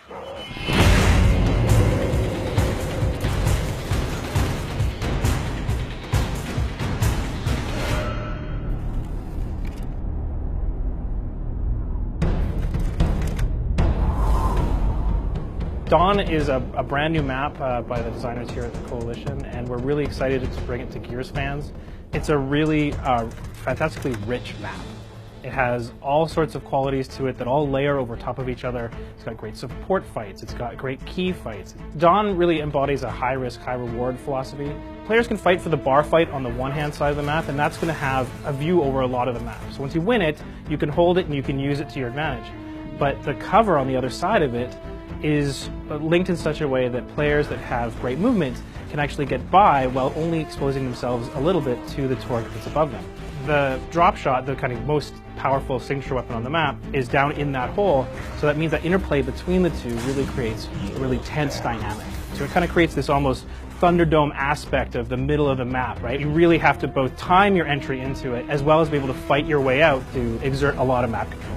Dawn is a brand new map by the designers here at the Coalition, and we're really excited to bring it to Gears fans. It's a really fantastically rich map. It has all sorts of qualities to it that all layer over top of each other. It's got great support fights, it's got great key fights. Dawn really embodies a high-risk, high-reward philosophy. Players can fight for the bar fight on the one-hand side of the map, and that's going to have a view over a lot of the map. So once you win it, you can hold it and you can use it to your advantage. But the cover on the other side of it is linked in such a way that players that have great movement can actually get by while only exposing themselves a little bit to the target that's above them. The drop shot, the kind of most powerful signature weapon on the map, is down in that hole, so that means that interplay between the two really creates a really tense dynamic. So it kind of creates this almost Thunderdome aspect of the middle of the map, right? You really have to both time your entry into it as well as be able to fight your way out to exert a lot of map control.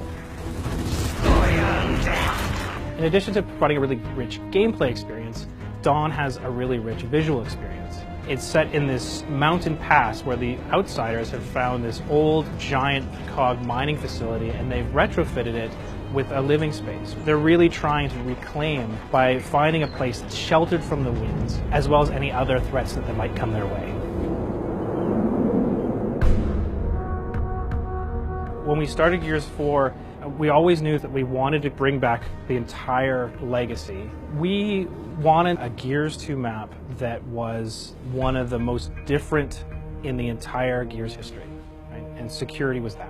In addition to providing a really rich gameplay experience, Dawn has a really rich visual experience. It's set in this mountain pass where the outsiders have found this old giant cog mining facility and they've retrofitted it with a living space. They're really trying to reclaim by finding a place sheltered from the winds as well as any other threats that might come their way. When we started Gears 4, we always knew that we wanted to bring back the entire legacy. We wanted a Gears 2 map that was one of the most different in the entire Gears history, right? And security was that.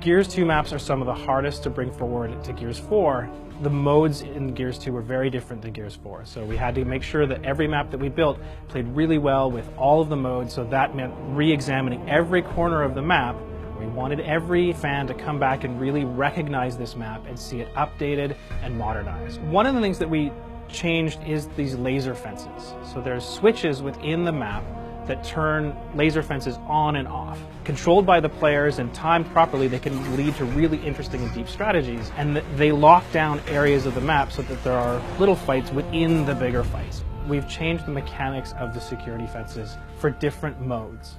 Gears 2 maps are some of the hardest to bring forward to Gears 4. The modes in Gears 2 were very different than Gears 4, so we had to make sure that every map that we built played really well with all of the modes, so that meant re-examining every corner of the map. We wanted every fan to come back and really recognize this map and see it updated and modernized. One of the things that we changed is these laser fences. So there's switches within the map that turn laser fences on and off. Controlled by the players and timed properly, they can lead to really interesting and deep strategies. And they lock down areas of the map so that there are little fights within the bigger fights. We've changed the mechanics of the security fences for different modes.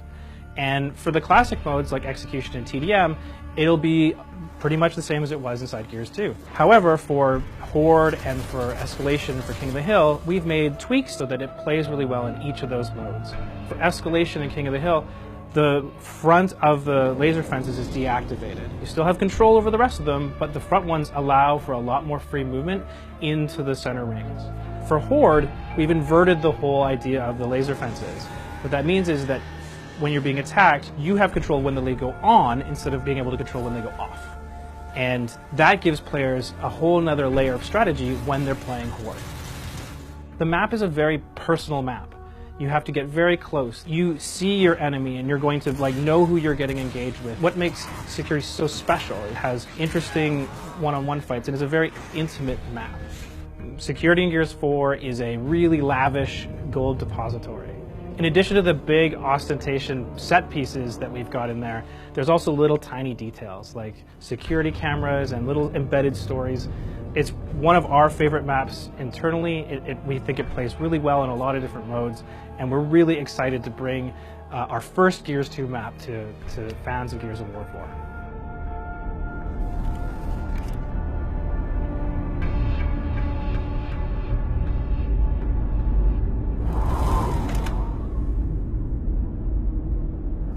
And for the classic modes like Execution and TDM, it'll be pretty much the same as it was inside Gears 2. However, for Horde and for Escalation and for King of the Hill, we've made tweaks so that it plays really well in each of those modes. For Escalation and King of the Hill, the front of the laser fences is deactivated. You still have control over the rest of them, but the front ones allow for a lot more free movement into the center rings. For Horde, we've inverted the whole idea of the laser fences. What that means is that when you're being attacked, you have control when they go on instead of being able to control when they go off. And that gives players a whole nother layer of strategy when they're playing Horde. The map is a very personal map. You have to get very close. You see your enemy and you're going to know who you're getting engaged with. What makes security so special? It has interesting one-on-one fights and is a very intimate map. Security in Gears 4 is a really lavish gold depository. In addition to the big ostentation set pieces that we've got in there, there's also little tiny details like security cameras and little embedded stories. It's one of our favorite maps internally. We think it plays really well in a lot of different modes, and we're really excited to bring our first Gears 2 map to fans of Gears of War 4.